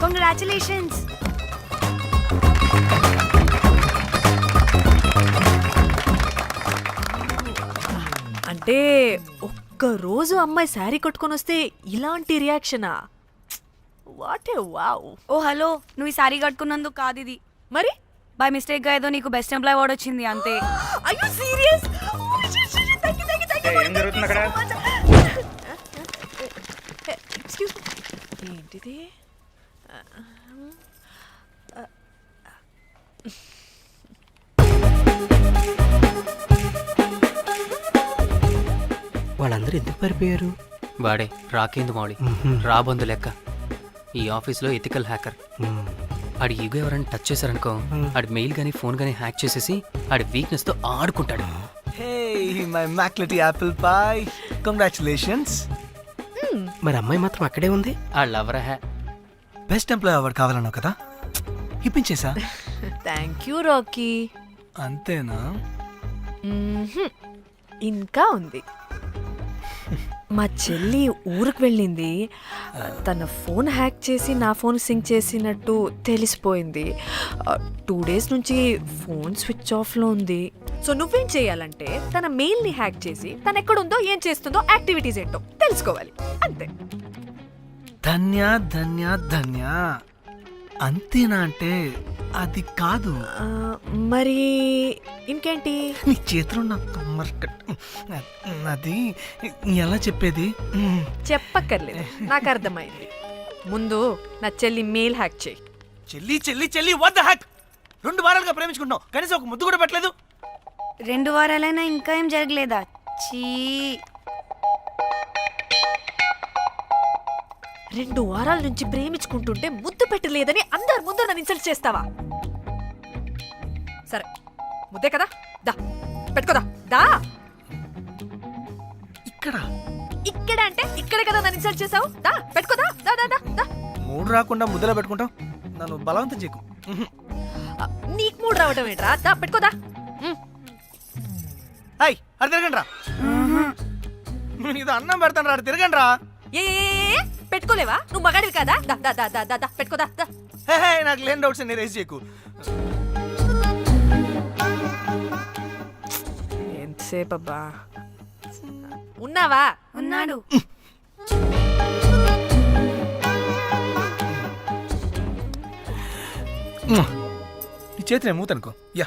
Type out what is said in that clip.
Congratulations. అంటే ఒక్కరోజు అమ్మాయి శారీ కట్టుకొని వస్తే ఇలాంటి రియాక్షనా? What a wow. Oh hello, నువ్వు ఈ సారీ కట్టుకున్నందుకు కాదు ఇది, మరి బై మిస్టేక్ గా ఏదో నీకు బెస్ట్ ఎంప్లాయ్ అవార్డ్ వచ్చింది అంతే. అయ్యో సీరియస్? ఏం జరుగుతుంది అక్కడ? ఎక్స్క్యూజ్ మీ, ఏంటిది? వాళ్ళందరూ ఎందుకు పారిపోయారు? వాడే రాకేందు మౌళి, రాబందు లెక్క. ఈ ఆఫీస్లో ఎథికల్ హ్యాకర్. ఆడి ఈగో ఎవరైనా టచ్ చేశారనుకో, ఆడి మెయిల్ గానీ ఫోన్ గానీ హ్యాక్ చేసేసి ఆడి వీక్నెస్ తో ఆడుకుంటాడు. హే మై మ్యాక్లెటీ యాపిల్ పై, కంగ్రాచులేషన్స్. మరి అమ్మాయి మాత్రం అక్కడే ఉంది. ఆ లవర్ హ్యా. బెస్ట్ ఎంప్లాయ్ అవార్డు కావాలన్నావు కదా, ఇప్పించేసా. Thank you Rocky. అంతేనా? ఇంకా ఉంది. మా చెల్లి ఊరికి వెళ్ళింది. తన ఫోన్ హ్యాక్ చేసి నా ఫోన్ సింక్ చేసినట్టు తెలిసిపోయింది. 2 days నుంచి ఫోన్ స్విచ్ ఆఫ్లో ఉంది. సో నువ్వేం చేయాలంటే తన మెయిల్ని హ్యాక్ చేసి తను ఎక్కడుందో ఏం చేస్తుందో యాక్టివిటీస్ ఏంటో తెలుసుకోవాలి, అంతే. ధన్య ధన్య ధన్య. అంతేనా అంటే అది కాదు. మరి ఇంకేంటి? నీ చేతిలో అది ఎలా చెప్పేది? చెప్పక్కర్లేదు, నాకు అర్థమైంది. ముందు నా చెల్లి మెయిల్ హ్యాక్ చేయి. చెల్లి చెల్లి చెల్లి, వాట్ ద హ్యాక్? 2 వారాలుగా ప్రేమించుకుంటున్నావు, కనీసం ఒక ముద్దు కూడా పెట్టలేదు. 2 వారాలైనా ఇంకా ఏం జరగలేదా? చీ. 2 వారాల నుంచి ప్రేమించుకుంటుంటే ముద్దు పెట్టలేదని అందరి ముందు నన్ను ఇన్సల్ట్ చేస్తావా? సరే, ముద్దే కదా, దా పెట్టుకోదా. దా. ఇక్కడ ఇక్కడ అంటే ఇక్కడే కదా నన్ను ఇన్సల్ట్ చేసావు. దా పెట్టుకోదా. దా దా దా దా. మూడు రాకుండా ముద్దలో పెట్టుకుంటావు, నన్ను బలవంతం చేయకు. నీకు మూడు రావటం ఏంట్రా? దా పెట్టుకోదా. హాయ్, అది తిరగండి రా. ఇది అన్నం పెడతాను రా, తిరగండి రా. ఏ పెట్టుకోలేవా? నువ్వు మగాడివి కదా. దా దా దా దా దా పెట్టుకోదా. దా. హే, నాకు లేని డౌట్స్ అన్ని రేస్ చేయకు. ఎంతసేపు అబ్బా ఉన్నావా? ఉన్నాడు. నీ చేతి నేను మూతనుకో. యా.